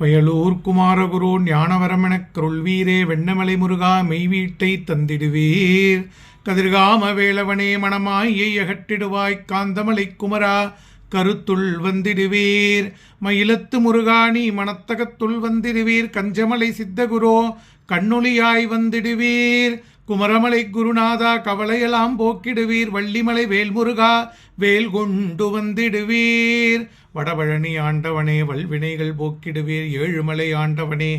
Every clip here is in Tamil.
வயலூர் குமாரகுரு ஞானவரமெனக் கருள்வீரே வெண்ணமலை முருகா மெய்வீட்டை தந்திடுவீர். கதிர்காம வேளவனே மணமாயை அகற்றிடுவாய் காந்தமலை குமரா கருத்துள் வந்திடுவீர். மயிலத்து முருகாணி மணத்தகத்துள் வந்திடுவீர். கஞ்சமலை சித்தகுரோ கண்ணொளியாய் வந்திடுவீர். குமரமலை குருநாதா கவலையெல்லாம் போக்கிடுவீர். வள்ளிமலை வேல்முருகா வேல் கொண்டு வந்திடுவீர். வடபழனி ஆண்டவனே வல்வினைகள் போக்கிடுவீர். ஏழுமலை ஆண்டவனே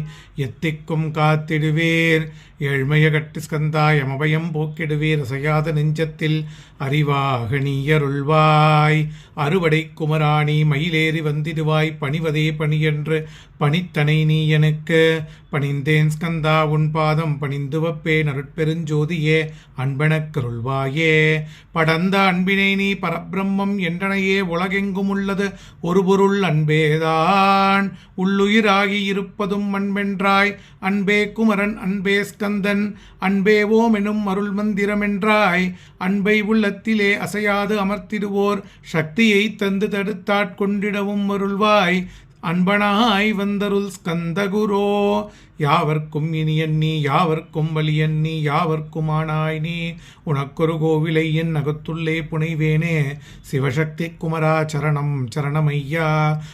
எத்திக்கும் காத்திடுவீர். ஏழ்மைய கட்டு ஸ்கந்தாய் அமபயம் போக்கிடுவீர். அசையாத நெஞ்சத்தில் அறிவாக நீயருள்வாய். அறுவடை குமராணி மயிலேறி வந்திடுவாய். பணிவதே பணியென்று பணித்தனை நீ எனக்கு. பணிந்தேன் ஸ்கந்தா உன் பாதம் பணிந்து வப்பேன் அருட்பெருஞ்சோதியே அன்பெனக்கருள்வாயே. படந்த அன்பினை நீ பரபிரம்மம் என்றனையே உலகெங்கும் உள்ளது ஒரு பொருள் அன்பேதான். உள்ளுயிராகி இருப்பதும் அன்பென்றாய். அன்பே குமரன் அன்பே ஸ்கந்தன் அன்பே ஓம் எனும் அருள் மந்திரமென்றாய். அன்பை உள்ளத்திலே அசையாது அமர்த்திடுவோர் சக்தியை தந்து தடுத்தாட்கொண்டிடவும் அருள்வாய். அன்பனாய் வந்தருள் ஸ்கந்தகுரோ யாவர்க்கும் இனியன் நீ யாவர்க்கும் வலியன் நீ யாவர்க்கும் ஆனாய் நீ. உனக்கொரு கோவிலை என் அகத்துள்ளே புனைவேனே. சிவசக்தி குமரா சரணம் சரணமையா.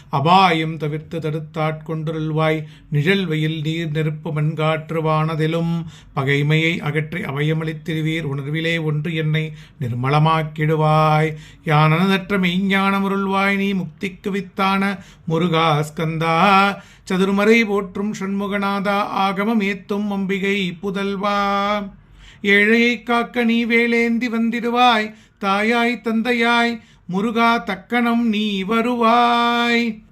அபாயம் தவிர்த்து தடுத்தாட்கொண்டிருள்வாய். நிழல்வெயில் நீர் நெருப்பு மண்காற்று வானதிலும் பகைமையை அகற்றி அபயமளித்திடுவீர். உணர்விலே ஒன்று என்னை நிர்மலமாக்கிடுவாய். யானற்ற மெய்ஞானமுருள்வாய் நீ முக்திக்கு வித்தான முருகா ஸ்கந்தா. சதுர்மறை போற்றும் சண்முகநாதா ஆகமம் ஏத்தும் அம்பிகை புதல்வா. ஏழையை காக்க நீ வேலேந்தி வந்திடுவாய். தாயாய் தந்தையாய் முருகா தக்கணம் நீ வருவாய்.